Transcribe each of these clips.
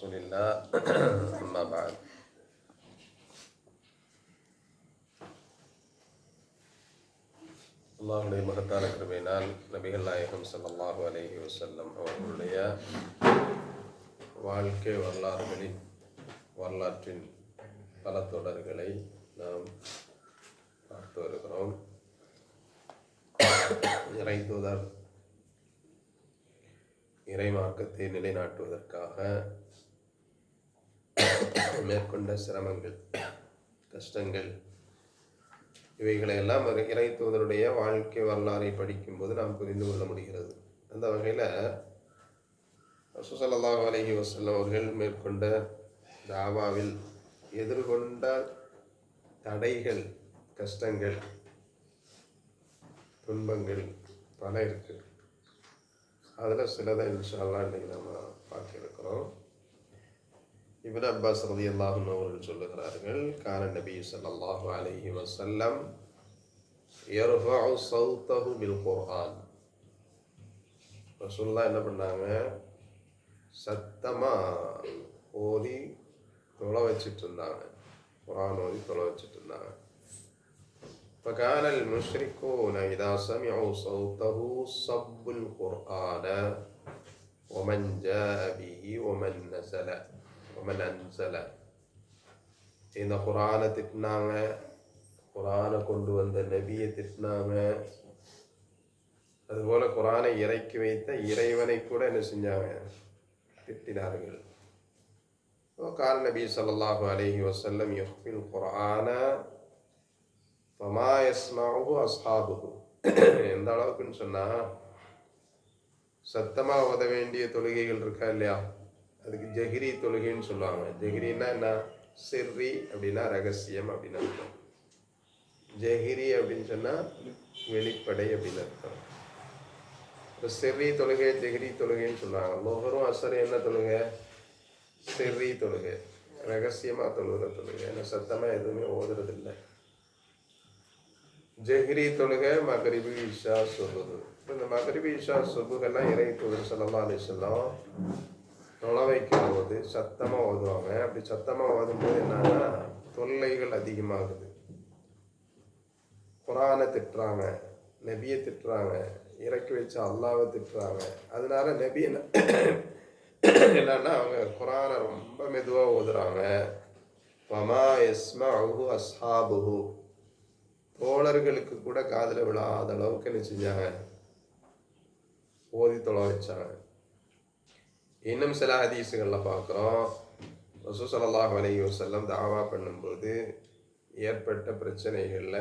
رسول الله أما بعد. அல்லாஹுடைய மகத்தான கிருபையினால் நபிகள் நாயகம் ஸல்லல்லாஹு அலைஹி வஸல்லம் அவர்களுடைய வாழ்க்கை வரலாற்றின் பல தொடர்களை நாம் பார்த்து வருகிறோம். இறை தூதர் இறை மார்க்கத்தை நிலைநாட்டுவதற்காக மேற்கொண்ட சிரமங்கள், கஷ்டங்கள், இவைகளை எல்லாம் இறை தூதருடைய வாழ்க்கை வரலாறை படிக்கும்போது நாம் புரிந்து கொள்ள முடிகிறது. அந்த வகையில் ரசூல் ஸல்லல்லாஹு அலைஹி வஸல்லம் அவர்கள் மேற்கொண்ட தாவாவில் எதிர்கொண்ட தடைகள், கஷ்டங்கள், துன்பங்கள் பல இருக்கு. அதில் சிலதை இன்ஷா அல்லாஹ் இன்னைக்கு நம்ம பார்க்க இருக்கிறோம். இப்னு அப்பாஸ் ரலியல்லாஹு அன்ஹு அவர்கள் சொல்லுகிறார்கள், கான நபி ஸல்லல்லாஹு அலைஹி வஸல்லம் யர்ஃபஉ ஸௌத்தஹு பில் குர்ஆன். ரசூலுல்லாஹ் என்ன பண்ணாங்க, சத்தமா ஓதி தொலை வச்சிட்டு இருந்தாங்க, குர்ஆன் ஓதி தொலை வச்சிட்டு இருந்தாங்க. فكان المشركون إذا سمعوا صوته صبوا القرآن ومن جاء به ومن أنزل. இந்த குர்ஆனை திட்டினாங்க, குர்ஆனை கொண்டு வந்த நபியை திட்டினாங்க, அதுபோல குர்ஆனை இறக்கி வைத்த இறைவனை கூட என்ன செஞ்சாங்க, திட்டினார்கள். கான நபி ஸல்லல்லாஹு அலைஹி வஸல்லம் யஹ்ஃபில் குர்ஆன ஃபமா யஸ்மஉஹு அஸ்ஹாபுஹு. எந்த அளவுக்குன்னு சொன்னா, சத்தமா ஓத வேண்டிய தொழுகைகள் இருக்கா இல்லையா, அதுக்கு ஜஹ்ரி தொழுகைன்னு சொல்லுவாங்க. ஜஹ்ரின்னா என்ன, சிர்ரி அப்படின்னா ரகசியம் அப்படின்னு அர்த்தம். ஜஹ்ரி அப்படின்னு சொன்னா வெளிப்படை அப்படின்னு அர்த்தம். இப்போ சிர்ரி தொழுகை, ஜஹ்ரி தொழுகைன்னு சொல்லுவாங்க. லோஹரும் அசரும் என்ன தொழுகை, சிர்ரி தொழுகை, ரகசியமா தொழுகிற தொழுகை, ஏன்னா சத்தமா எதுவுமே ஓதுறது இல்லை. ஜஹ்ரி தொழுகை மக்ரிபு இஷா சுபுஹ். இந்த மக்ரிபு இஷா சுபுஹெல்லாம் இறை தூதர் ஸல்லல்லாஹு அலைஹி வஸல்லம் தொலை வைக்கும் போது சத்தமாக ஓதுவாங்க. அப்படி சத்தமாக ஓதும்போது என்னன்னா தொல்லைகள் அதிகமாகுது. குர்ஆனை திட்டுறாங்க, நபியை திட்டுறாங்க, இறக்கி வச்ச அல்லாஹ்வை திட்டுறாங்க. அதனால நபி என்னன்னா அவங்க குர்ஆனை ரொம்ப மெதுவாக ஓதுறாங்க. ஃபமா யஸ்மஉஹு அஸ்ஹாபுஹு, தோழர்களுக்கு கூட காதில் விழாத அளவுக்கு என்ன செஞ்சாங்க, ஓதி தொலை வச்சாங்க. இன்னும் சில ஹதீஸுகளில் பார்க்குறோம், ரசூல் ஸல்லல்லாஹு அலைஹி வஸல்லம் தாவா பண்ணும்போது ஏற்பட்ட பிரச்சனைகளில்,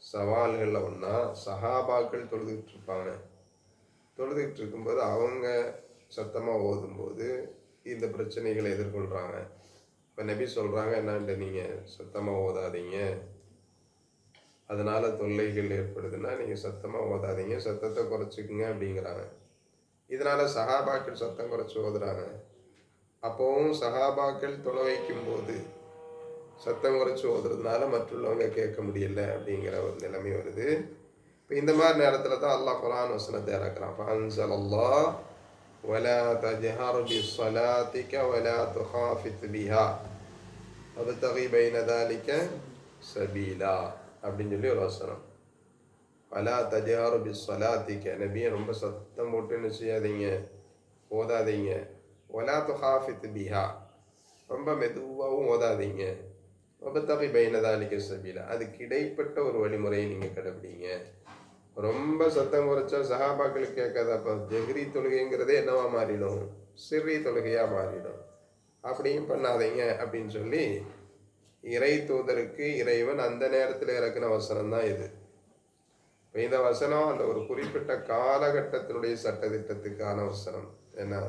சவால்களில் ஒன்றா சஹாபாக்கள் தொழுதுகிட்டு இருப்பாங்க. தொழுதுகிட்டு இருக்கும்போது அவங்க சத்தமாக ஓதும்போது இந்த பிரச்சனைகளை எதிர்கொள்கிறாங்க. இப்போ நபி சொல்கிறாங்க, என்னான்ட்டு நீங்கள் சத்தமாக ஓதாதீங்க, அதனால் தொல்லைகள் ஏற்படுதுன்னா நீங்கள் சத்தமாக ஓதாதீங்க, சத்தத்தை குறைச்சிக்குங்க அப்படிங்கிறாங்க. இதனால் சஹாபாக்கள் சத்தம் குறைச்சி ஓதுறாங்க. அப்போவும் சஹாபாக்கள் தொலை வைக்கும்போது சத்தம் குறைச்சி ஓதுறதுனால மற்றுள்ளவங்க கேட்க முடியல அப்படிங்கிற ஒரு நிலைமை வருது. இப்போ இந்த மாதிரி நேரத்தில் தான் அல்லாஹ் குர்ஆன் வசனத்தை இறக்குறான். ஃபஅன்ஸலல்லாஹு வலா தஜ்ஹர் பிஸ்ஸலாத்திக வலா துஹாஃபித் பிஹா வப்தகி பைன தாலிக சபீலா அப்படின்னு சொல்லி ஒரு வசனம். வலா தஜ்ஹர் பிஸ்ஸலாத்திக, நபியை ரொம்ப சத்தம் போட்டு என்ன செய்யாதீங்க, ஓதாதீங்க. வலா துஹாஃபித் பிஹா, ரொம்ப மெதுவாகவும் ஓதாதீங்க. வப்தகி பைன தாலிக சபீலா, அதுக்கு இடைப்பட்ட ஒரு வழிமுறையை நீங்கள் கடைபிடிங்க. ரொம்ப சத்தம் குறைச்சா சஹாபாக்களுக்கு கேட்காது. அப்போ ஜஹ்ரி தொழுகைங்கிறதே என்னவா மாறிடும், சிர்ரி தொழுகையாக மாறிடும். அப்படியும் பண்ணாதீங்க அப்படின்னு சொல்லி இறை தூதருக்கு இறைவன் அந்த நேரத்தில் இறக்குன வசனம் தான் இது. இப்போ இந்த வசனம் அந்த ஒரு குறிப்பிட்ட காலகட்டத்தினுடைய சட்டத்திட்டத்துக்கான வசனம். ஏன்னா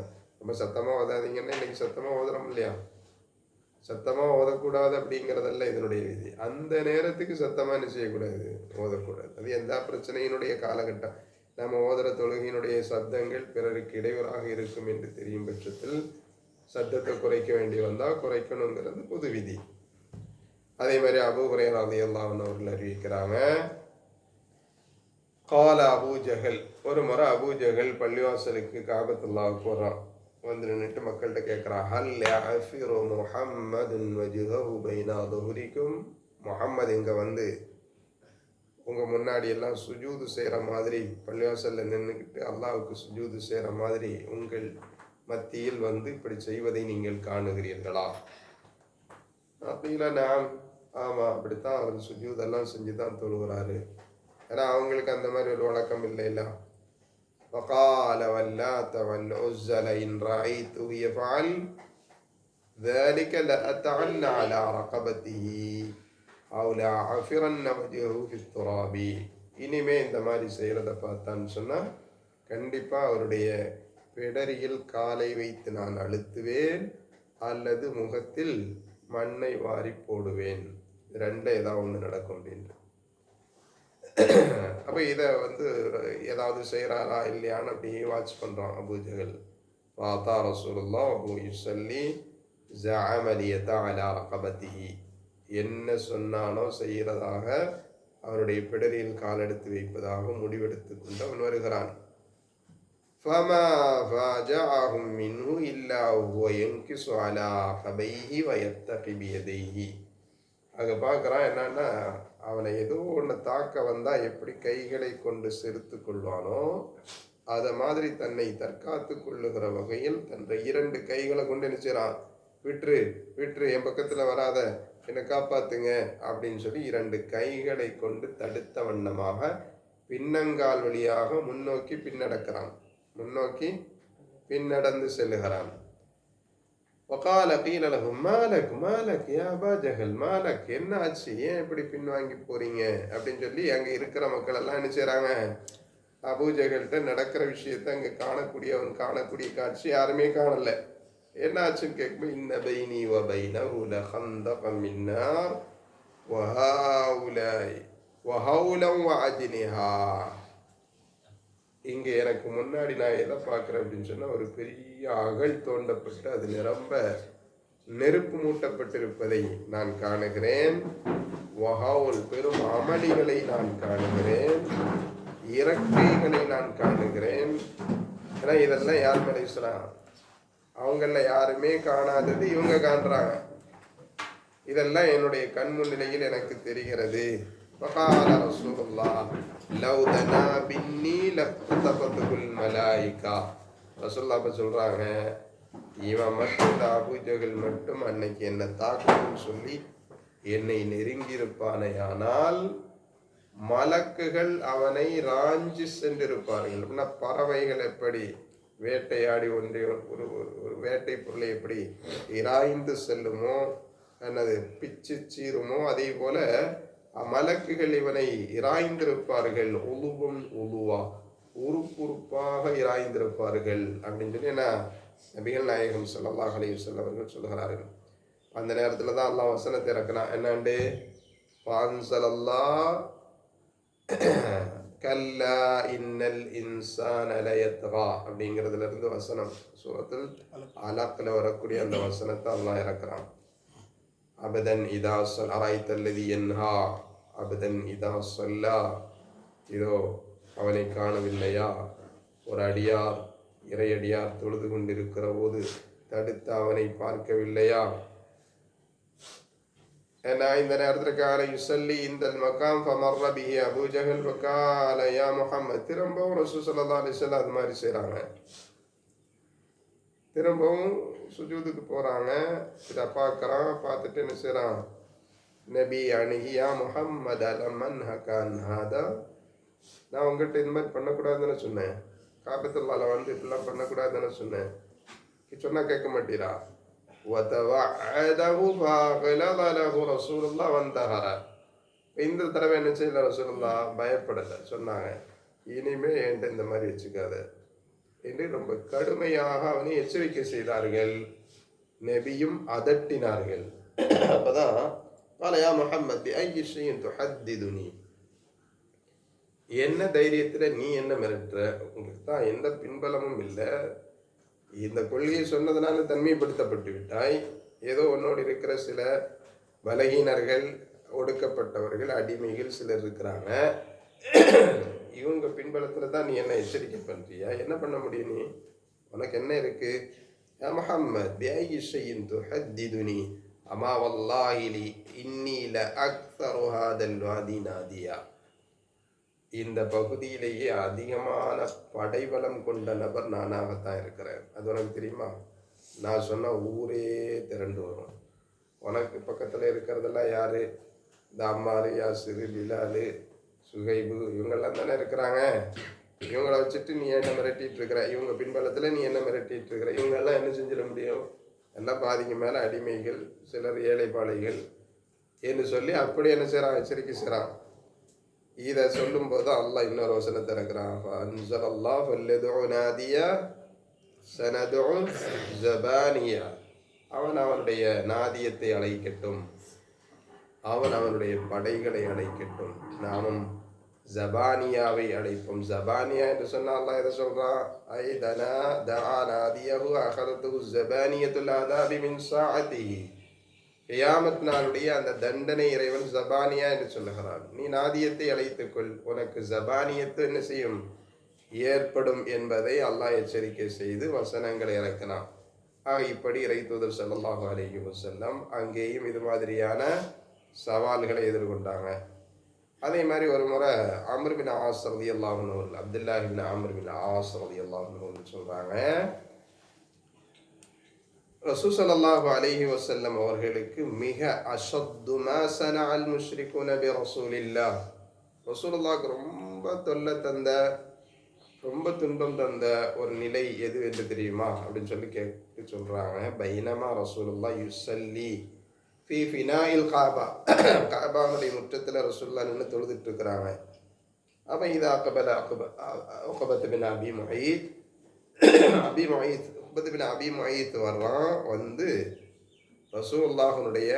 ரொம்ப சத்தமாக ஓதாதீங்கன்னா இன்னைக்கு சத்தமாக ஓதுறோம் இல்லையா, சத்தமாக ஓதக்கூடாது அப்படிங்கிறதல்ல இதனுடைய விதி. அந்த நேரத்துக்கு சத்தமாக என்ன செய்யக்கூடாது, ஓதக்கூடாது. அது எந்த பிரச்சனையினுடைய காலகட்டம், நம்ம ஓதுற தொழுகையினுடைய சத்தங்கள் பிறருக்கு இடையூறாக இருக்கும் என்று தெரியும் பட்சத்தில் சத்தத்தை குறைக்க வேண்டி வந்தால் குறைக்கணுங்கிறது பொது விதி. அதே மாதிரி அபூ ஹுரைரா ரலியல்லாஹு அன்ஹு அவர்கள் அறிவிக்கிறாங்க, கால அபூ ஜஹல், ஒரு முறை அபூ ஜஹல் பள்ளிவாசலுக்கு காபத்துல்லாவுக்கு வர்றான். வந்து நின்றுட்டு மக்கள்கிட்ட கேட்குறான், ஹல் யஃபிரு முஹம்மதுன் வஜ்ஹஹு பைனா துஹுரிக்கும், முஹம்மது இங்கே வந்து உங்கள் முன்னாடி எல்லாம் சுஜூது செய்கிற மாதிரி பள்ளிவாசலில் நின்றுக்கிட்டு அல்லாஹ்வுக்கு சுஜூது செய்கிற மாதிரி உங்கள் மத்தியில் வந்து இப்படி செய்வதை நீங்கள் காணுகிறீர்களா? அப்படிங்களா? நான் ஆமாம், அப்படித்தான் அவர் சுஜூதெல்லாம் செஞ்சு தான் தொழுகிறாரு. ஏன்னா அவங்களுக்கு அந்த மாதிரி ஒரு வழக்கம் இல்லைல்ல. وقال واللات والعزى لئن رأيته يفعل ذلك لأتعن على رقبته أو لأعفرن وجهه في التراب. இனிமே இந்த மாதிரி செய்கிறத பார்த்தான்னு சொன்னால் கண்டிப்பாக அவருடைய பிடரியில் காலை வைத்து நான் அழுத்துவேன் அல்லது முகத்தில் மண்ணை வாரி போடுவேன். ரெண்டு ஏதாவது ஒன்று நடக்கும் அப்படின்ட்டு. அப்போ இதை வந்து ஏதாவது செய்கிறாரா இல்லையான்னு அப்படியே வாட்ச் பண்ணுறான் அபூஜஹல். பார்த்தா ரசூலுல்லாஹ் அபூ யுஸல்லி ஜஅமலியத அலா ரகபதிஹி, என்ன சொன்னானோ செய்கிறதாக அவருடைய பிடரியில் கால் எடுத்து வைப்பதாக முடிவெடுத்து கொண்டு அவன் வருகிறான். ஃபமா ஃபஜஅஹும் மின்ஹு இல்லா ஹுவ யன்கிசு அலா கபைஹி வயத்தகி பியதைஹி. அங்கே பார்க்குறான் என்னன்னா, அவனை ஏதோ ஒன்று தாக்க வந்தால் எப்படி கைகளை கொண்டு செலுத்து கொள்வானோ அதை மாதிரி தன்னை தற்காத்து கொள்ளுகிற வகையில் தன்னை 2 கைகளை கொண்டு நினைச்சான். விட்டுரு விட்டுரு, என் பக்கத்தில் வராத, என்னை காப்பாத்துங்க அப்படின்னு சொல்லி 2 கைகளை கொண்டு தடுத்த வண்ணமாக பின்னங்கால் வழியாக முன்னோக்கி பின்னடக்கிறான், முன்னோக்கி பின்னடந்து செல்லுகிறான். وقال قيل له مالك مالك يا أبا جهل مالك, என்ன ஆச்சு, ஏன் இப்படி பின்வாங்கி போறீங்க அப்படின்னு சொல்லி அங்கே இருக்கிற மக்கள் எல்லாம் என்ன செய்றாங்க, அபூஜஹல்கிட்ட நடக்கிற விஷயத்தை அங்கே காணக்கூடிய காட்சி யாருமே காணல. என்ன ஆச்சுன்னு கேட்கும்போது, இன்ன பைனி வ பைனஹு லகந்தகம் மின் நார் வஹௌலம் வஅஜ்னிஹா. இங்கே எனக்கு முன்னாடி நான் எதை பார்க்குறேன் அப்படின்னு சொன்னால், ஒரு பெரிய அகழ் தோண்டப்பட்டு அது நிரம்ப நெருப்பு மூட்டப்பட்டிருப்பதை நான் காணுகிறேன். வஹவுல், பெரும் அமளிகளை நான் காணுகிறேன், இறக்கைகளை நான் காணுகிறேன். ஏன்னா இதெல்லாம் யார் மலைசலாம், அவங்கள யாருமே காணாதது இவங்க காண்றாங்க. இதெல்லாம் என்னுடைய கண் முன்னிலையில் எனக்கு தெரிகிறது. وقال رسول الله لو دنا بني لقطفته الملائكة. ரசூலுல்லாஹ் அப்ப சொல்றாங்க, இவன் மட்டும், இந்த அபூஜஹல் மட்டும் அன்னைக்கு என்னை தாக்கணும்னு சொல்லி என்னை நெருங்கியிருப்பானையானால் மலக்குகள் அவனை ராஞ்சி சென்றிருப்பார்கள். அப்படின்னா பறவைகள் எப்படி வேட்டையாடி ஒரு வேட்டை பொருளை எப்படி இராய்ந்து செல்லுமோ, என்னது பிச்சு சீருமோ, அதே போல மலக்குகள் இவனை இராய்ந்திருப்பார்கள். உழுவும் உழுவா, உறுப்புறுப்பாக இராய்ந்திருப்பார்கள் அப்படின்னு சொல்லி என்ன நபிகள் நாயகம் ஸல்லல்லாஹு அலைஹி வஸல்லம் அவர்கள் சொல்கிறார்கள். அந்த நேரத்தில் தான் அல்லாஹ் வசனத்தை இறக்குனான். என்னாண்டு, பான்சலல்லாஹ் கல்லா இன்னல் இன்சான லயத்கா அப்படிங்கிறதுல இருந்து வசனம், சூரத்துல் அலக்ல வரக்கூடிய அந்த வசனத்தை அல்லாஹ் இறக்குறான். அபதன் இதா அராய்தல்லதி யன்ஹா அபதன் இதா சொல்லா. இதோ அவனை காணவில்லையா, ஒரு அடியார் இறையடியார் தொழுது கொண்டிருக்கிற போது தடுத்து அவனை பார்க்கவில்லையா? ஏன்னா இந்த நேரத்தில் கால யுசல்லி இந்த மகாம் ஃபமர்ர பிஹி அபூஜஹல் வகால யா முஹம்மத். திரும்பவும் ரசூல் ஸல்லல்லாஹு அலைஹி வஸல்லம் அது மாதிரி செய்கிறாங்க. திரும்பவும் சுஜூதுக்கு போகிறாங்க. இதை பார்க்குறான். பார்த்துட்டு என்ன செய்கிறான், நபி அணுகியா முஹம்மது அலமன் ஹகான் ஹாதா, நான் உங்கள்கிட்ட இந்த மாதிரி பண்ணக்கூடாதுன்னு சொன்னேன், காபத்துல்லால வந்து இப்படிலாம் பண்ணக்கூடாதுன்னு சொன்னேன், சொன்னால் கேட்க மாட்டீரா? ரசூலுல்லாஹ் வந்தஹர. இந்த தடவை என்ன செய்யல, ரசூலுல்லாஹ் பயப்படலை, சொன்னாங்க இனிமே என்கிட்ட இந்த மாதிரி வச்சுக்காத என்று ரொம்ப கடுமையாக அவனை எச்சரிக்கை செய்தார்கள். நபியும் அதட்டினார்கள். அப்பதான் காலையா முஹம்மத் பிஐயி ஷைஇன் துஹத்திதுனி, என்ன தைரியத்தில் நீ என்ன மிரட்டுற, உங்களுக்கு தான் எந்த பின்பலமும் இல்லை, இந்த கொள்கையை சொன்னதுனால தன்மைப்படுத்தப்பட்டு விட்டாய், ஏதோ உன்னோடு இருக்கிற சில பலகீனர்கள், ஒடுக்கப்பட்டவர்கள், அடிமைகள் சிலர் இருக்கிறாங்க, இவங்க பின்பலத்தில் தான் நீ என்ன எச்சரிக்கை பண்ணுறியா? என்ன பண்ண முடியும், நீ உனக்கு என்ன இருக்கு? யா முஹம்மத் பிஐ ஷைஇன் துஹத்திதுனி அமா வல்லாஹி லி இன்னி ல அக்ஸரு ஹாதல் வாதி நாதியா. இந்த பகுதியிலேயே அதிகமான படைபலம் கொண்ட நபர் நானாகத்தான் இருக்கிறேன். அது உனக்கு தெரியுமா? நான் சொன்ன ஊரே திரண்டு வரும். உனக்கு பக்கத்தில் இருக்கிறதெல்லாம் யாரு? இந்த அம்மாரு, யாசிரு, பிலாலு, சுகைபு, இவங்கெல்லாம் தானே இருக்கிறாங்க. இவங்கள வச்சுட்டு நீ என்ன மிரட்டிட்டு இருக்கிற? இவங்க பின்பலத்தில் நீ என்ன மிரட்டிட்டு இருக்கிற? இவங்கெல்லாம் என்ன செஞ்சிட முடியும்? எல்லாம் பாதிக்கு மேலே அடிமைகள், சிலர் ஏழைப்பாளைகள் என்று சொல்லி அப்படி என்ன செய்கிறான்? எச்சரிக்கை செய்கிறான். இதை சொல்லும் போது அல்லாஹ் இன்னொரு வசனத்தை இருக்கிறான். அவன் அவனுடைய நாதியத்தை அழைக்கட்டும், அவன் அவனுடைய படைகளை அழைக்கட்டும், நாமும் ஜபானியாவை அழைப்போம். ஜபானியா என்று சொன்னால் அல்லாஹ் எதை சொல்றான்? ஐதனா தஆ நாதியஹு அகதத்துஹு ஜபானியத்துல் ஆதாபி மின் சாஅத்திஹி. கியாமத் நாளுடைய அந்த தண்டனை இறைவன் ஜபானியா என்று சொல்லுகிறான். நீ நாதியத்தை அழைத்துக்கொள், உனக்கு ஜபானியத்து என்ன செய்யும்? ஏற்படும் என்பதை அல்லாஹ் எச்சரிக்கை செய்து வசனங்களை இறக்கினான். ஆக இப்படி இறை தூதர் ஸல்லல்லாஹு அலைஹி வஸல்லம் அங்கேயும் இது மாதிரியான சவால்களை எதிர்கொண்டாங்க. அதே மாதிரி ஒரு முறை அம்ர் பின் ஆஸ் ரலியல்லாஹு அன்ஹு அவர்கள், அப்துல்லாஹ் இப்னு அம்ர் பின் ஆஸ் ரலியல்லாஹு அன்ஹு அவர்கள் சொல்றாங்க, ரசூல் ஸல்லல்லாஹு அலைஹி வஸல்லம் அவர்களுக்கு மிக அஷத்து மா ஸனஅல் முஷ்ரிகூன பி ரசூலில்லாஹ், ரசூலுல்லாஹ்க்கு ரொம்ப தொல்லை தந்த, ரொம்ப துன்பம் தந்த ஒரு நிலை எது என்று தெரியுமா அப்படின்னு சொல்லி கேட்டு சொல்றாங்க. பைனமா ரசூலுல்லாஹ் யுஸல்லி ஃபீ ஃபினாஇல் காபா, காபாவுடைய முற்றத்தில் ரசூலுல்லாஹ் நின்று தொழுதுட்டு இருக்கிறாங்க. அப்போ இது அக்பல உக்பத் பின் அபி முஹைத், அபி முஹைத் உக்பத் பின் அபி முஹைத் வர்றான். வந்து ரசூலுல்லாஹ்வுடைய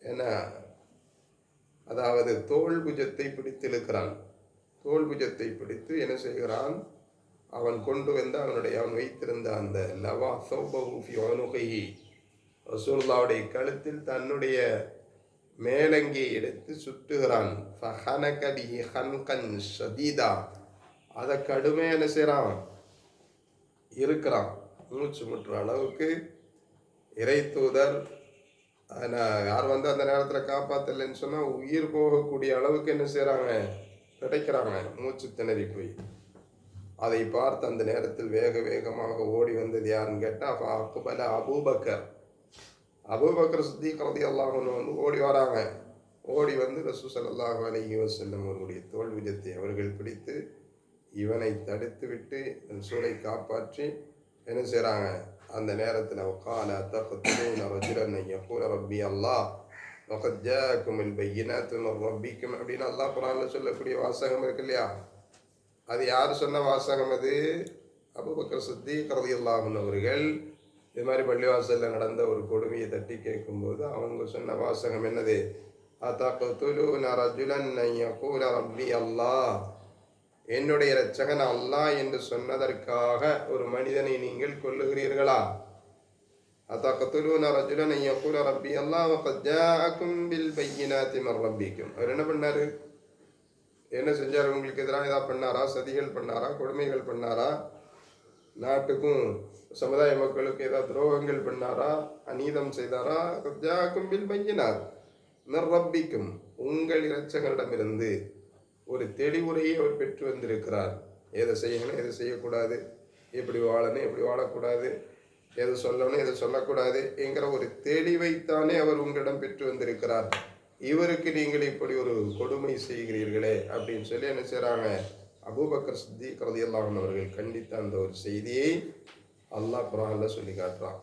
என்ன, அதாவது தோல் புஜத்தை பிடித்து இழுக்கிறான். தோல் புஜத்தை பிடித்து என்ன செய்கிறான்? அவன் கொண்டு வந்து அவன் வைத்திருந்த அந்த லவா சௌபஹு ஃபி உனுகிஹி, ரசூலுல்லாஹ்வுடைய கழுத்தில் தன்னுடைய மேலங்கியை எடுத்து சுட்டுகிறான். ஃபஹனக பிஹி ஹன்கன் ஷதீதா, அதை கடுமையாக என்ன செய்கிறான்? இருக்கிறான். மூச்சு முட்டுற அளவுக்கு இறை தூதர் யார் வந்து அந்த நேரத்தில் காப்பாற்றலைன்னு சொன்னால் உயிர் போகக்கூடிய அளவுக்கு என்ன செய்கிறாங்க? கிடைக்கிறாங்க, மூச்சு திணறி போய். அதை பார்த்து அந்த நேரத்தில் வேக வேகமாக ஓடி வந்தது யாருன்னு கேட்டால் அக்பல அபூபக்கர், அபூபக்கர் சித்திக் ரலியல்லாஹு அன்ஹு வந்து ஓடி வராங்க. ஓடி வந்து ரசூல் ஸல்லல்லாஹு அலைஹி வஸல்லம் அவர்களுடைய தோல் விஜத்தை அவர்கள் பிடித்து இவனை தடுத்து விட்டு ரசூலை காப்பாற்றி என்ன செய்கிறாங்க? அந்த நேரத்தில் வகால தக்துலூன ரஜுலன் யகூல ரப்பி அல்லாஹ் வகத் ஜாஅக்குமுல் பையினாத்து மின் ரப்பிக்கும் அப்படின்னு அல்லாஹ் குர்ஆனில் சொல்லக்கூடிய வாசகம் இருக்கு இல்லையா? அது யார் சொன்ன வாசகம்? அது அபூபக்கர் சித்திக் ரலியல்லாஹு அன்ஹு அவர்கள் இது மாதிரி பள்ளிவாசலில் நடந்த ஒரு கொடுமையை தட்டி கேட்கும்போது அவங்க சொன்ன வாசகம் என்னது? அதக்துலூன ரஜுலன் யகூல ரப்பி அல்லாஹ், என்னுடைய இரட்சகன் அல்லாஹ் என்று சொன்னதற்காக ஒரு மனிதனை நீங்கள் கொல்லுகிறீர்களா? அதக்துலூன ரஜுலன் யகூல ரப்பி அல்லாஹ் வகத் ஜாஅக்கும் பில் பையினாத்தி மின் ரப்பிக்கும். அவர் என்ன பண்ணாரு? என்ன செஞ்சார்? உங்களுக்கு எதிராக ஏதாவது பண்ணாரா? சதிகள் பண்ணாரா? கொடுமைகள் பண்ணாரா? நாட்டுக்கும் சமுதாய மக்களுக்கு ஏதாவது துரோகங்கள் பண்ணாரா? அநீதம் செய்தாரா? வகத் ஜாஅக்கும் பில் பையினாத் மின் ரப்பிக்கும், உங்கள் இரட்சகரிடமிருந்து ஒரு தெளிவுரையை அவர் பெற்று வந்திருக்கிறார். எதை செய்யணும், எதை செய்யக்கூடாது, எப்படி வாழணும், எப்படி வாழக்கூடாது, எதை சொல்லணும், எதை சொல்லக்கூடாது என்கிற ஒரு தெளிவைத்தானே அவர் உங்களிடம் பெற்று வந்திருக்கிறார். இவருக்கு நீங்கள் இப்படி ஒரு கொடுமை செய்கிறீர்களே அப்படின்னு சொல்லி என்ன செய்கிறாங்க? அபூபக்கர் சித்திக் ரலியல்லாஹு அன்ஹு அவர்கள் கண்டித்த அந்த ஒரு செய்தியை அல்லாஹ் குர்ஆனில் சொல்லி காட்டுறான்.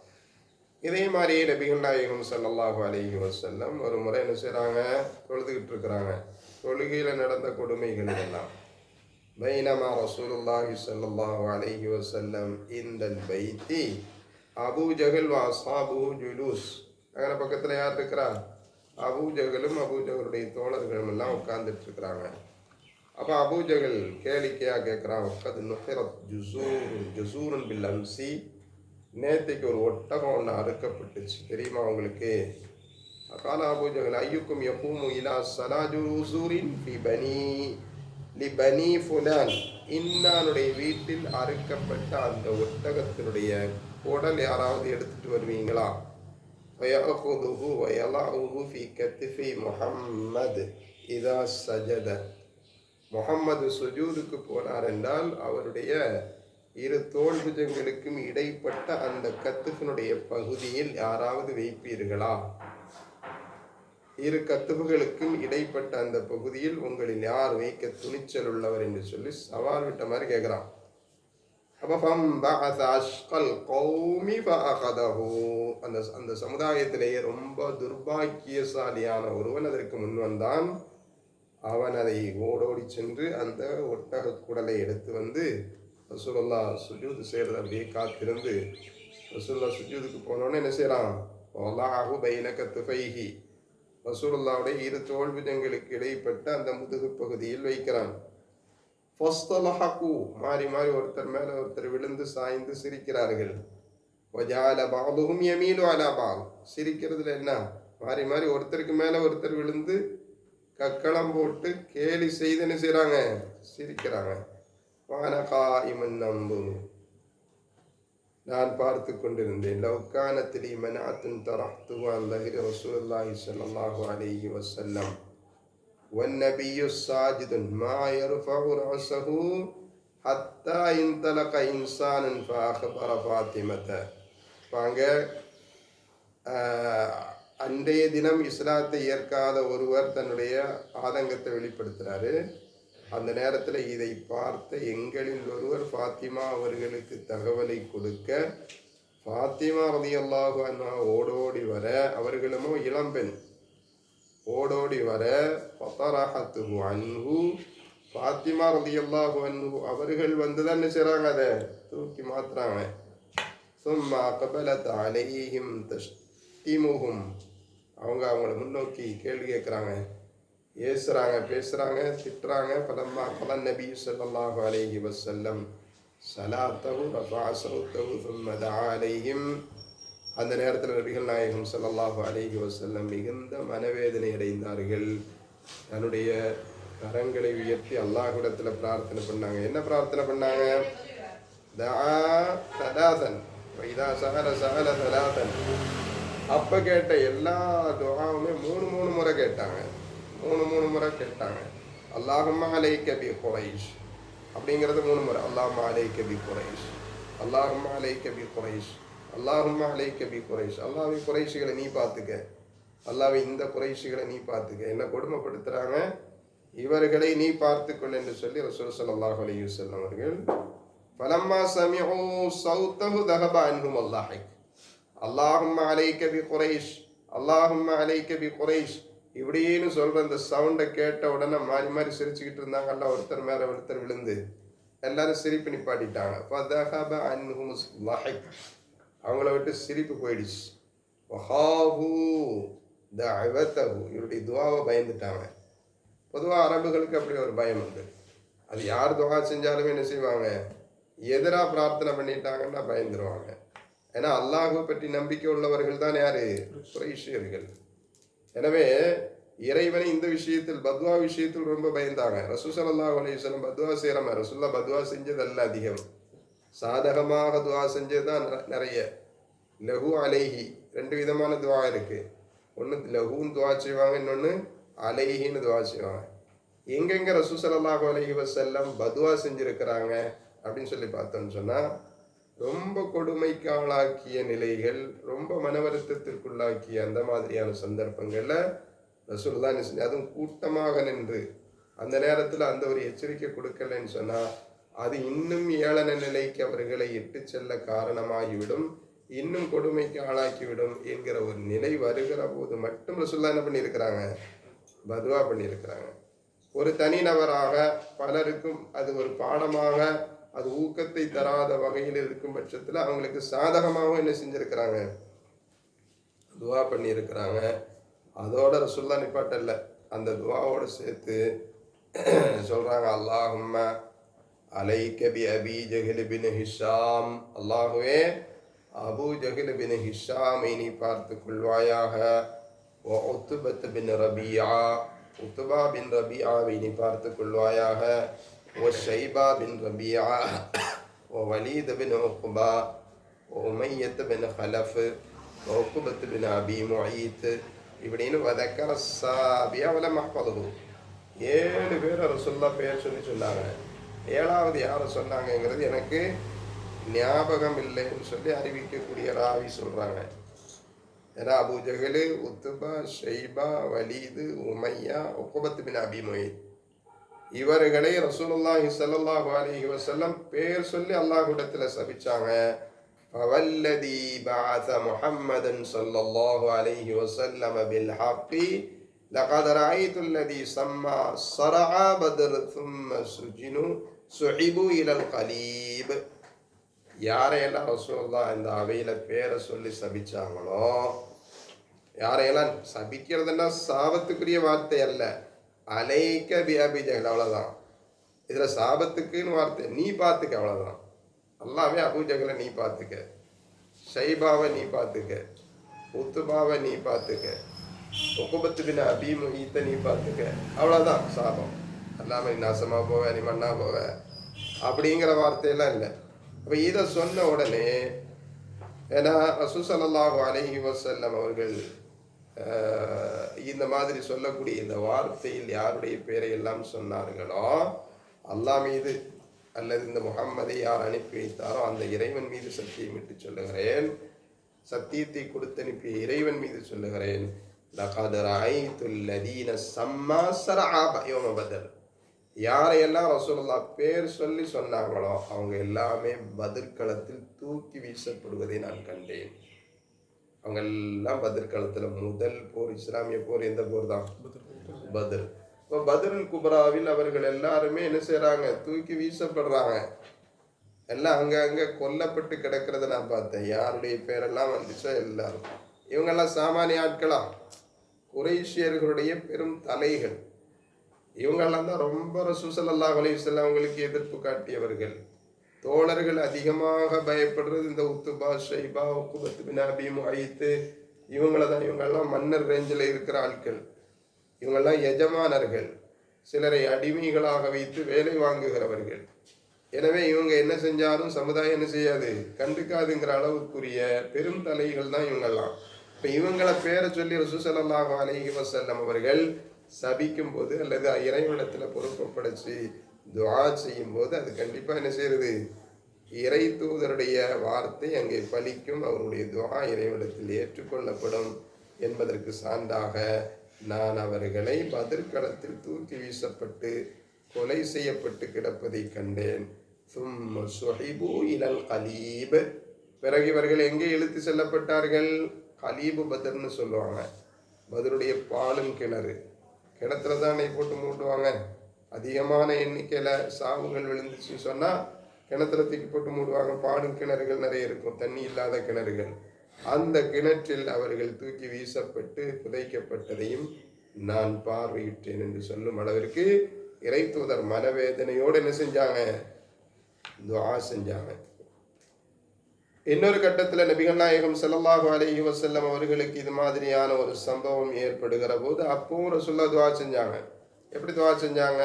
இதே மாதிரியே நபிகள் நாயகம் ஸல்லல்லாஹு அலைஹி வஸல்லம் ஒரு முறை என்ன செய்கிறாங்க? தொழுதுகிட்டு இருக்கிறாங்க. தொழுகையில் நடந்த கொடுமைகள் எல்லாம் பைனமா ரசூலுல்லாஹி ஸல்லல்லாஹு அலைஹி வஸல்லம் இந்தல் பைத்தி அபூ ஜஹல் வ அஸ்ஹாபுஹு ஜுலூஸ். அங்கே பக்கத்தில் யார் இருக்கிறா? அபூ ஜஹலும் அபூ ஜஹலுடைய தோழர்களும் எல்லாம் உட்கார்ந்துட்டு இருக்கிறாங்க. அப்போ அபூ ஜஹல் கேளிக்கையாக கேட்குறான், வக்கத் நுஹிரத் ஜுசூரன் பில் அம்சி, நேற்றைக்கு ஒரு ஒட்டகம் ஒன்று அறுக்கப்பட்டுச்சு தெரியுமா உங்களுக்கு? கால அபூ ஜஹல் ஐயுக்கும் யகூமு இலா ஸலாஜு ருசூரின் லி பனி ஃபுலான், இன்னானுடைய வீட்டில் அறுக்கப்பட்ட அந்த ஒட்டகத்தினுடைய உடல் யாராவது எடுத்துட்டு வருவீங்களா? ويأخذه ويضعه في كتف محمد إذا سجد. முகம்மது சுஜூதுக்கு போனார் என்றால் அவருடைய இரு தோள்புஜங்களுக்கும் இடைப்பட்ட அந்த கத்துஃபினுடைய பகுதியில் யாராவது வைப்பீர்களா? இரு கத்துப்புகளுக்கும் இடைப்பட்ட அந்த பகுதியில் உங்களில் யார் வைக்க துணிச்சல் உள்ளவர் என்று சொல்லி சவால் விட்ட மாதிரி கேட்குறான். அந்த சமுதாயத்திலேயே ரொம்ப துர்பாக்கியசாலியான ஒருவன் அதற்கு முன் வந்தான். அவன் அதை ஓடோடி சென்று அந்த ஒட்டக குடலை எடுத்து வந்து ரசூலுல்லாஹ் சுஜூது செய்யறது அப்படியே காத்திருந்து ரசூலுல்லாஹ் சுஜூதுக்கு போனோன்னு என்ன செய்யறான்? ரசூலுல்லாஹ்வுடைய இரு தோள்புஜங்களுக்கு இடைப்பட்ட அந்த முதுகு பகுதியில் வைக்கிறான். மாறி மாறி ஒருத்தர் மேல ஒருத்தர் விழுந்து சாய்ந்து சிரிக்கிறார்கள். சிரிக்கிறதுல என்ன? மாறி மாறி ஒருத்தருக்கு மேல ஒருத்தர் விழுந்து கக்களம் போட்டு கேலி செய்து என்ன செய்யறாங்க? சிரிக்கிறாங்க. நான் பார்த்து கொண்டிருந்தேன். லவ்கானத்திலி மனாத்துன் தரஹ்துவான் லஹிரி ரசூலுல்லாஹி ஸல்லல்லாஹு அலைஹி வஸல்லம் வன்னபியு சாஜிதுன் மா யர்ஃபஉ ரஅஸஹு ஹத்தா இன்தலக இன்சானன் ஃபஅக்பர ஃபாத்திமத. வாங்க, அன்றைய தினம் இஸ்லாத்தை ஏற்காத ஒருவர் தன்னுடைய ஆதங்கத்தை வெளிப்படுத்துகிறாரு. அந்த நேரத்தில் இதை பார்த்த எங்களில் ஒருவர் ஃபாத்திமா அவர்களுக்கு தகவலை கொடுக்க, ஃபாத்திமா ரலியல்லாஹு அன்ஹா ஓடோடி வர, அவர்களுமோ இளம்பெண், ஓடோடி வர ஃபதரஹத்துஹு அன்ஹு, ஃபாத்திமா ரலியல்லாஹு அன்ஹு அவர்கள் வந்து தான் என்ன செய்கிறாங்க? அதை தூக்கி மாத்துறாங்க. சும்மா அக்பலத் அலைஹிம் தஷ்திமுஹும், அவங்கள முன்னோக்கி கேள்வி கேட்குறாங்க, ஏசுறாங்க, பேசுகிறாங்க, திட்டுறாங்க. பலம்மா கலன் நபி ஸல்லல்லாஹு அலைஹி வஸல்லம் ஸலாத்தஹு ரஃபஅ ஸௌத்தஹு ஸும்ம தஆ அலைஹிம். அந்த நேரத்தில் நபிகள் நாயகம் ஸல்லல்லாஹு அலைஹி வஸல்லம் மிகுந்த மனவேதனை அடைந்தார்கள். தன்னுடைய கரங்களை உயர்த்தி அல்லாஹ்விடத்தில் பிரார்த்தனை பண்ணாங்க. என்ன பிரார்த்தனை பண்ணாங்க? தஆ ஸலாதன் வைதா ஸஅல ஸஅல ஸலாதன். அப்போ கேட்ட எல்லா துஆவுமே மூணு முறை கேட்டாங்க. மூணு முறை கேட்டாங்க. அல்லாஹும்ம அலைக்க பி குரைஷ் அப்படிங்கிறது 3 முறை. அல்லாஹும்ம அலைக்க பி குரைஷ், அல்லாஹும்ம அலைக்க பி குரைஷ், அல்லாஹும்ம அலைக்க பி குரைஷ். அல்லாஹ்வை குறைஷிகளை நீ பார்த்துக்க, அல்லாஹ்வை இந்த குறைஷிகளை நீ பார்த்துக்க, என்ன கொடுமைப்படுத்துகிறாங்க, இவர்களை நீ பார்த்துக்கொள் என்று சொல்லி ரசூல் ஸல்லல்லாஹு அலைஹி வஸல்லம் அவர்கள் ஃபலம்மா சமிஉ ஸௌத்தஹு தஹப அன்ஹும் அல்லாஹ் அல்லாஹும்ம அலைக்க பி குரைஷ், அல்லாஹும்ம அலைக்க பி குரைஷ் இப்படின்னு சொல்கிற அந்த சவுண்டை கேட்ட உடனே மாறி மாறி சிரிச்சுக்கிட்டு இருந்தாங்கல்ல, ஒருத்தர் மேலே ஒருத்தர் விழுந்து எல்லாரும் சிரிப்பு நிப்பாட்டிட்டாங்க. அவங்கள விட்டு சிரிப்பு போயிடுச்சு. இவருடைய துவாவை பயந்துட்டாங்க. பொதுவாக அரபுகளுக்கு அப்படி ஒரு பயம் உண்டு. அது யார் துவா செஞ்சாலுமே என்ன செய்வாங்க? எதிராக பிரார்த்தனை பண்ணிட்டாங்கன்னா பயந்துருவாங்க. ஏன்னா அல்லாஹை பற்றி நம்பிக்கை உள்ளவர்கள் தான் யாரு? குறைஷியர்கள். எனவே இறைவனை இந்த விஷயத்தில், பத்வா விஷயத்தில் ரொம்ப பயந்தாங்க. ரசூல் ஸல்லல்லாஹு அலைஹி வஸல்லம் பத்வா செய்கிறோம். ரசூலுல்லாஹ் பத்வா செஞ்சதல்ல அதிகம், சாதகமாக துவா செஞ்சது தான் நிறைய. லஹு அலைஹி 2 விதமான துவா இருக்குது. ஒன்று லஹுன்னு துவா செய்வாங்க, இன்னொன்று அலைஹின்னு துவா செய்வாங்க. எங்கெங்கே ரசூல் ஸல்லல்லாஹு அலைஹி வஸல்லம் பத்வா செஞ்சுருக்கிறாங்க அப்படின்னு சொல்லி பார்த்தோன்னு சொன்னால், ரொம்ப கொடுமைக்கு ஆளாக்கிய நிலைகள், ரொம்ப மன வருத்தத்திற்குள்ளாக்கிய அந்த மாதிரியான சந்தர்ப்பங்களில் ரசூலுல்லாஹ் என்ன செஞ்சு, அதுவும் கூட்டமாக நின்று அந்த நேரத்தில் அந்த ஒரு எச்சரிக்கை கொடுக்கலன்னு சொன்னால் அது இன்னும் ஏளன நிலைக்கு அவர்களை இட்டு செல்ல காரணமாகிவிடும், இன்னும் கொடுமைக்கு ஆளாக்கிவிடும் என்கிற ஒரு நிலை வருகிற போது மட்டும் ரசூலுல்லாஹ் என்ன பண்ணியிருக்கிறாங்க? பத்வா பண்ணியிருக்கிறாங்க. ஒரு தனிநபராக பலருக்கும் அது ஒரு பாடமாக, அது ஊக்கத்தை தராத வகையில் இருக்கும் பட்சத்தில் அவங்களுக்கு சாதகமாகவும் என்ன செஞ்சுருக்கிறாங்க? துவா பண்ணியிருக்கிறாங்க. அதோட ரசூலுல்லாஹ் நிப்பாட்டல்ல, அந்த துவாவோடு சேர்த்து சொல்கிறாங்க, அல்லாஹும்ம அலைக்க பி அபி ஜஹில் பின் ஹிஷாம், அல்லாஹுவே அபு ஜஹில் பின் ஹிஷாமை நீ பார்த்து கொள்வாயாக. உத்பத் பின் ரபியா, உத்பா பின் ரபியாவை நீ பார்த்து கொள்வாயாக. وشيبة بن ربيعة ووليد بن عقبة உமையத் பின் ஹலஃப், உக்பத் பின் அபி முஈத் இப்படின்னு வதக்கர சாபியா வல மஹ்ஃபதுஹு 7 பேர் ரசூலுல்லாஹ் பேர் சொல்லி சொன்னாங்க. 7வது யாரை சொன்னாங்கங்கிறது எனக்கு ஞாபகம் இல்லைன்னு சொல்லி அறிவிக்கக்கூடிய ராவி சொல்றாங்க. ஏன்னா அபூ ஜஹல், உத்பா, ஷைபா, வலீது, உமையா, உக்பத் பின் அபி முஈத் இவர்களை ரசூலுல்லாஹி ஸல்லல்லாஹு அலைஹி வஸல்லம் பேர் சொல்லி அல்லாஹ்விடத்தில் சபிச்சாங்க. فوالذي بعث محمدا صلى الله عليه وسلم بالحق لقد رأيت الذي سمى صرع بدر ثم سحبوا إلى القليب. யாரையெல்லாம் ரசூலுல்லாஹ் இந்த அவையில பேரை சொல்லி சபிச்சாங்களோ, யாரையெல்லாம் சபிக்கிறதுன்னா சாபத்துக்குரிய வார்த்தை அல்ல, அலைக்க பி அபி ஜஹல் அவ்வளோதான். இதில் சாபத்துக்குன்னு வார்த்தை, நீ பார்த்துக்க அவ்வளோதான். அல்லாமே அபூ ஜஹலை நீ பார்த்துக்க, ஷைபாவை நீ பார்த்துக்க, உத்துபாவை நீ பார்த்துக்க, உக்பத் பின் அபி முஈத்தை நீ பார்த்துக்க, அவ்வளோதான் சாபம். அல்லாமல் நீ நாசமாக போவ, நீ மண்ணா போவ அப்படிங்கிற வார்த்தையெல்லாம் இல்லை. அப்போ இதை சொன்ன உடனே ஏன்னா ரசூல் ஸல்லல்லாஹு அலைஹி வஸல்லம் அவர்கள் இந்த மாதிரி சொல்லக்கூடிய இந்த வார்த்தையில் யாருடைய பேரை எல்லாம் சொன்னார்களோ, அல்லாஹ் மீது அல்லது இந்த முஹம்மதை யார் அனுப்பி வைத்தாரோ அந்த இறைவன் மீது சத்தியமிட்டு சொல்லுகிறேன், சத்தியத்தை கொடுத்து அனுப்பிய இறைவன் மீது சொல்லுகிறேன், லகத் ரஅய்துல் லதீன ஸம்மா ஸரஅப யௌம பத்ர் யாரையெல்லாம் ரசூலுல்லாஹ் பேர் சொல்லி சொன்னாங்களோ அவங்க எல்லாமே பதிர்களத்தில் தூக்கி வீசப்படுவதை நான் கண்டேன். அவங்க எல்லாம் பதிர்களத்தில் முதல் போர், இஸ்லாமிய போர் எந்த போர் தான்? பத்ர். இப்போ பத்ருல் குப்ராவில் அவர்கள் எல்லாருமே என்ன செய்கிறாங்க? தூக்கி வீசப்படுறாங்க. எல்லாம் அங்கே கொல்லப்பட்டு கிடக்கிறத நான் பார்த்தேன். யாருடைய பேரெல்லாம் வந்துச்சோ எல்லாரும். இவங்கெல்லாம் சாமானிய ஆட்களா? குறைஷியர்களுடைய பெரும் தலைகள். இவங்கெல்லாம் தான் ரொம்ப ரசூல் ஸல்லல்லாஹு அலைஹி வஸல்லம் அவங்களுக்கு எதிர்ப்பு காட்டியவர்கள். தோழர்கள் அதிகமாக பயப்படுறது இந்த உத்துபா, ஷைபா, உக்பத் பின் அபி முஈத் இவங்கள தான். இவங்கெல்லாம் மன்னர் ரேஞ்சில் இருக்கிற ஆட்கள். இவங்கெல்லாம் எஜமானர்கள், சிலரை அடிமைகளாக வைத்து வேலை வாங்குகிறவர்கள். எனவே இவங்க என்ன செஞ்சாலும் சமுதாயம் என்ன செய்யாது, கண்டுக்காதுங்கிற அளவுக்குரிய பெரும் தலைகள் தான் இவங்கெல்லாம். இப்போ இவங்களை பேரை சொல்லி ரசூல் ஸல்லல்லாஹு அலைஹி வஸல்லம் அவர்கள் சபிக்கும் போது அல்லது இறைவனிடத்தில் பொறுப்படைச்சு துஆ செய்யும் போது அது கண்டிப்பாக என்ன செய்யறது, இறை தூதருடைய வார்த்தை அங்கே பலிக்கும், அவருடைய துஆ இறைவனிடத்தில் ஏற்றுக்கொள்ளப்படும் என்பதற்கு சான்றாக நான் அவர்களை பதிர்களத்தில் தூக்கி வீசப்பட்டு கொலை செய்யப்பட்டு கிடப்பதை கண்டேன். சும்ம சுஹிபு இலல் கலீப் பிறகு இவர்கள் எங்கே இழுத்து செல்லப்பட்டார்கள்? கலீபு பத்ர்னு சொல்லுவாங்க. பத்ருடைய பாலும் கிணறு, கிணத்துல தான் போட்டு மூட்டுவாங்க. அதிகமான எண்ணிக்கையில் சாவுகள் விழுந்துச்சுன்னு சொன்னால் கிணத்துல தூக்கி போட்டு மூடுவாங்க. பாலும் கிணறுகள் நிறைய இருக்கும், தண்ணி இல்லாத கிணறுகள். அந்த கிணற்றில் அவர்கள் தூக்கி வீசப்பட்டு புதைக்கப்பட்டதையும் நான் பார்வையிட்டேன் என்று சொல்லும் அளவிற்கு இறை தூதர் மனவேதனையோடு என்ன செஞ்சாங்க? துஆ செஞ்சாங்க. இன்னொரு கட்டத்தில் நபிகள் நாயகம் ஸல்லல்லாஹு அலைஹி வஸல்லம் அவர்களுக்கு இது மாதிரியான ஒரு சம்பவம் ஏற்படுகிற போது அப்பவும் ரசூலுல்லாஹ் துஆ செஞ்சாங்க. எப்படி துஆ செஞ்சாங்க?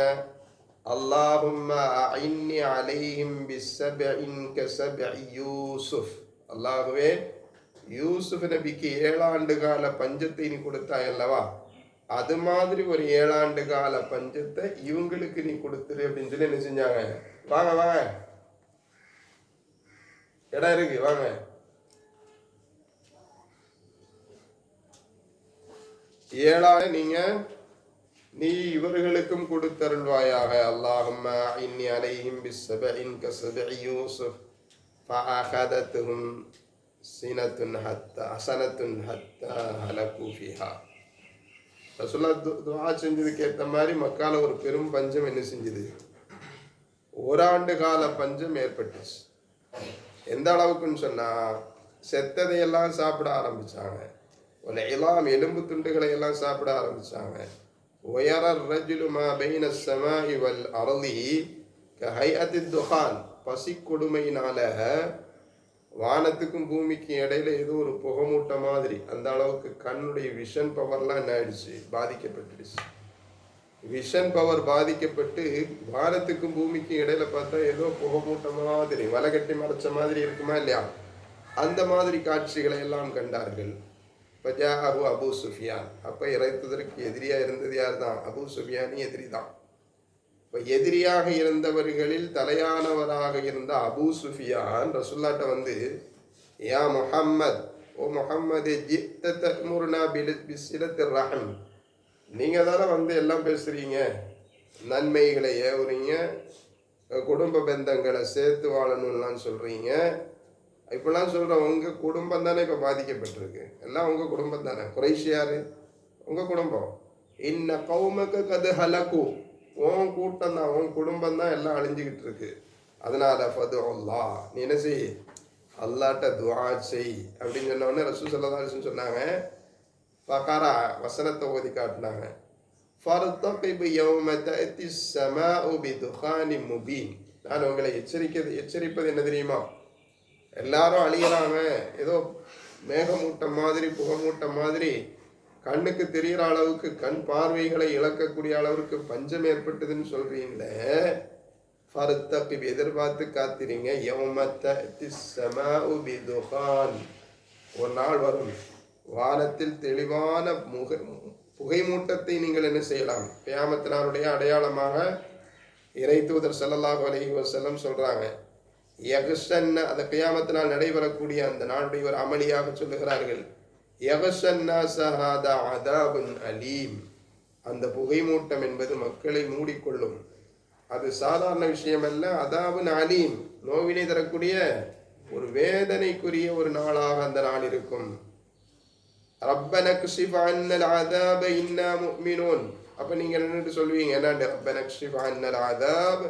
அல்லாஹும்ம அஇன்னி அலைஹிம் பிஸ்ஸப்இன் கஸப்இ யூசுஃப். அல்லாஹ்வே, யூசுஃப் நபிக்கு 7 ஆண்டு கால பஞ்சத்தை நீ கொடுத்தாய் அல்லவா, அது மாதிரி ஒரு 7 ஆண்டு கால பஞ்சத்தை இவங்களுக்கு நீ கொடுத்துரு அப்படின்னு சொல்லி என்ன செஞ்சாங்க? வாங்க வாங்க, இடம் இருக்கு, வாங்க. ஏழாவது நீ இவர்களுக்கும் கொடுத்தருள்வாயாக. அல்லாஹும்ம இன்னி அலைஹிம் பிஸ்ஸப்இன் கஸப்இ யூசுஃப் ஃபஅஹதத்துஹும் சினத்துன் ஹத்தா ஹலகு ஃபீஹா. ரசூலுல்லாஹ் துஆ செஞ்சதுக்கு ஏற்ற மாதிரி மக்கால ஒரு பெரும் பஞ்சம் என்ன செஞ்சது? 1 ஆண்டு கால பஞ்சம் ஏற்பட்டுச்சு. எந்த அளவுக்குன்னு சொன்னா செத்ததையெல்லாம் சாப்பிட ஆரம்பிச்சாங்க. ஒரு இலாம் எலும்பு துண்டுகளை எல்லாம் சாப்பிட ஆரம்பிச்சாங்க. ஒயரர் ரஜுலு மா பைன ஸமாஇ வல் அர்தி கஹைஅத்தி துஹான். பசி கொடுமையினால வானத்துக்கும் பூமிக்கும் இடையில ஏதோ ஒரு புகமூட்ட மாதிரி, அந்த அளவுக்கு கண்ணுடைய விஷன் பவர்லாம் என்ன ஆயிடுச்சு? பாதிக்கப்பட்டுடுச்சு. விஷன் பவர் பாதிக்கப்பட்டு வானத்துக்கும் பூமிக்கும் இடையில பார்த்தா ஏதோ புகமூட்ட மாதிரி, வலை கட்டி மறைச்ச மாதிரி இருக்குமா இல்லையா? அந்த மாதிரி காட்சிகளை எல்லாம் கண்டார்கள். பஜாஹு அபு சுஃபியான். அப்போ இறைத்ததற்கு எதிரியாக இருந்தது யார் தான்? அபு சுஃபியானி எதிரி தான். இப்போ எதிரியாக இருந்தவர்களில் தலையானவராக இருந்த அபு சுஃபியான் ரசூல்லாட்ட வந்து, யா முஹம்மத், ஓ முஹம்மது, ஜித்த தமுருனா பிசிலத்திர் ரஹம், நீங்கள் தானே வந்து எல்லாம் பேசுகிறீங்க, நன்மைகளை ஏவுறீங்க, குடும்ப பந்தங்களை சேர்த்து வாழணும்லாம் சொல்கிறீங்க. இப்பெல்லாம் சொல்கிறோம், உங்கள் குடும்பம் தானே இப்போ பாதிக்கப்பட்டிருக்கு, எல்லாம் உங்கள் குடும்பம் தானே. குறைஷி யாரு? உங்கள் குடும்பம். இன்ன கௌமக்கு கது ஹலக்கு, உன் கூட்டம் தான், உன் குடும்பம் தான் எல்லாம் அழிஞ்சிக்கிட்டு இருக்கு. அதனால ஃபது அல்லா, நீ என்ன செய், அல்லாட்ட துஆ செய் அப்படின்னு சொன்னோடனே ரசூல் ஸல்லல்லாஹு அலைஹி வஸல்லம் சொன்னாங்க, பகரா வசனத்தை ஓதி காட்டினாங்க. ஃபர்தகிப் யௌம தஅதி ஸமாஉ பிதுகானி முபீன். நான் உங்களை எச்சரிப்பது என்ன தெரியுமா? எல்லாரும் அழியறாங்க, ஏதோ மேகமூட்டம் மாதிரி புகமூட்டம் மாதிரி கண்ணுக்கு தெரிகிற அளவுக்கு கண் பார்வைகளை இழக்கக்கூடிய அளவுக்கு பஞ்சம் ஏற்பட்டதுன்னு சொல்றீங்களே, ஃபர்தகிப் எதிர்பார்த்து காத்திரீங்க. யௌம தஅதி ஸமாஉ பிதுகான், ஒரு நாள் வரும் வானத்தில் தெளிவான புகை மூட்டத்தை நீங்கள் என்ன செய்யலாம். கியாமத் நாளுடைய அடையாளமாக இறை தூதர் ஸல்லல்லாஹு அலைஹி வஸல்லம் சொல்றாங்க. யக்ஷன்ன, அந்த கியாமத் நாள் நடைபெறக்கூடிய அந்த நாளுடைய ஒரு அமளியாக சொல்லுகிறார்கள். யக்ஷன்னா ஸஹாதா அதாபுன் அலீம், அந்த புகை மூட்டம் என்பது மக்களை மூடிக்கொள்ளும். அது சாதாரண விஷயம் அல்ல, அதாபுன் அலீம், நோவினை தரக்கூடிய ஒரு வேதனைக்குரிய ஒரு நாளாக அந்த நாள் இருக்கும். ரப்பன கஷிஃப் அன்னல் அதாப இன்னா முஃமினூன். அப்போ நீங்கள் என்னட்டு சொல்லுவீங்க, என்னண்டு ரப்பன கஷிஃப் அன்னல் அதாப்,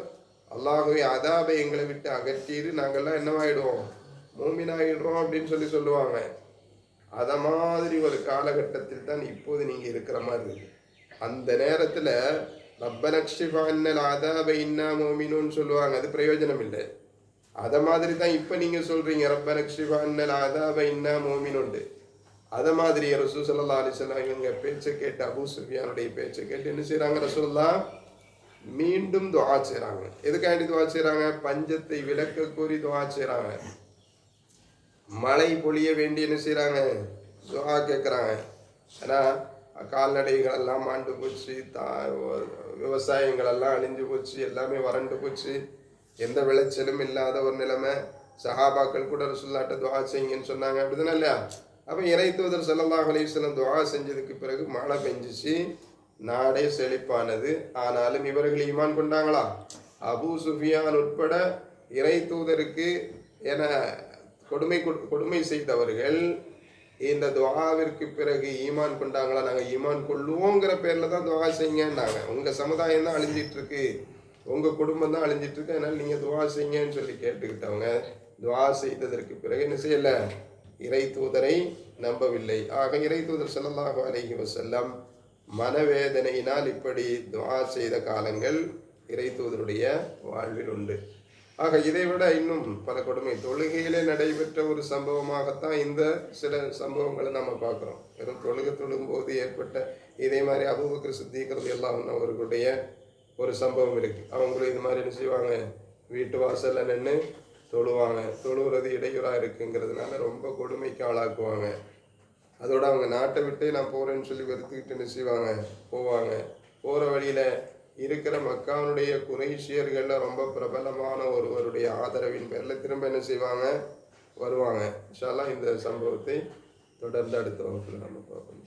அல்லாஹுவே அதாபை எங்களை விட்டு அகற்றிடு, நாங்கள்லாம் என்னவாயிடுவோம், மூமினாயிடுறோம் அப்படின்னு சொல்லுவாங்க. அதை மாதிரி ஒரு காலகட்டத்தில் தான் இப்போது நீங்கள் இருக்கிற மாதிரி இருக்கு. அந்த நேரத்தில் ரப்பன கஷிஃப் அன்னல் அதாப இன்னா முஃமினூன் சொல்லுவாங்க, அது பிரயோஜனம் இல்லை. அதை மாதிரி தான் இப்போ நீங்கள் சொல்கிறீங்க, ரப்பன கஷிஃப் அன்னல் அதாப இன்னா முஃமினூன். அதை மாதிரி ரசூல் ஸல்லல்லாஹு அலைஹி வஸல்லம் இவங்க பேச்சை கேட்டு, அபூ சுஃபியானுடைய பேச்சை கேட்டு என்ன செய்கிறாங்க, ரசூலுல்லாஹ் மீண்டும் துஆ செய்கிறாங்க. எதுக்காண்டி துஆ செய்கிறாங்க? பஞ்சத்தை விலக்க கோரி துஆ செய்கிறாங்க. மழை பொழிய வேண்டி என்ன செய்கிறாங்க, துஆ கேட்குறாங்க. ஏன்னா கால்நடைகள் எல்லாம் மாண்டு போச்சு, விவசாயங்கள் எல்லாம் அழிஞ்சு போச்சு, எல்லாமே வறண்டு போச்சு, எந்த விளைச்சலும் இல்லாத ஒரு நிலைமை. சஹாபாக்கள் கூட ரசூலுல்லாஹ்ட்ட துஆ செய்யுங்கன்னு சொன்னாங்க, அப்படிதானே இல்லையா? அப்போ இறை தூதர் ஸல்லல்லாஹு அலைஹி வஸல்லம் துஆ செஞ்சதுக்கு பிறகு மழை பெஞ்சிச்சு, நாடே செழிப்பானது. ஆனாலும் இவர்கள் ஈமான் கொண்டாங்களா? அபூ சுஃபியான் உட்பட இறை தூதருக்கு என கொடுமை செய்தவர்கள் இந்த துஆவிற்கு பிறகு ஈமான் கொண்டாங்களா? நாங்கள் ஈமான் கொள்ளுவோங்கிற பேரில் தான் துஆ செய்யுங்கன்னாங்க. உங்கள் சமுதாயம் தான் அழிஞ்சிட்டு இருக்கு, உங்கள் குடும்பம் தான் அழிஞ்சிட்டு இருக்கு, அதனால் நீங்கள் துஆ செய்யுங்கன்னு சொல்லி கேட்டுக்கிட்டவங்க துஆ செய்ததற்கு பிறகு என்ன செய்யலை, இறை தூதரை நம்பவில்லை. ஆக இறை தூதர் ஸல்லல்லாஹு அலைஹி வஸல்லம் மனவேதனையினால் இப்படி துஆ செய்த காலங்கள் இறை தூதருடைய வாழ்வில் உண்டு. ஆக இதைவிட இன்னும் பல கொடுமை தொழுகையிலே நடைபெற்ற ஒரு சம்பவமாகத்தான் இந்த சில சம்பவங்களை நம்ம பார்க்குறோம். வெறும் தொழுகும்போது ஏற்பட்ட இதே மாதிரி அபூபக்கர் சித்தீக் ரலியல்லாஹு அன்ஹு அவர்களுடைய ஒரு சம்பவம் இருக்குது. அவங்களும் இது மாதிரி என்ன செய்வாங்க, வீட்டு வாசலில் நின்று தொழுவாங்க. தொழுகிறது இடையூறாக இருக்குங்கிறதுனால ரொம்ப கொடுமைக்கு ஆளாக்குவாங்க. அதோட அவங்க நாட்டை விட்டு நான் போகிறேன்னு சொல்லி வெறுத்துக்கிட்டு என்ன செய்வாங்க, போவாங்க. போகிற வழியில் இருக்கிற மக்காவுடைய குறைஷியர்களில் ரொம்ப பிரபலமான ஒருவருடைய ஆதரவின் பேரில் திரும்ப என்ன செய்வாங்க, வருவாங்க. இன்ஷா அல்லாஹ் இந்த சம்பவத்தை தொடர்ந்து அடுத்த வகுப்பில் நம்ம பார்ப்போம்.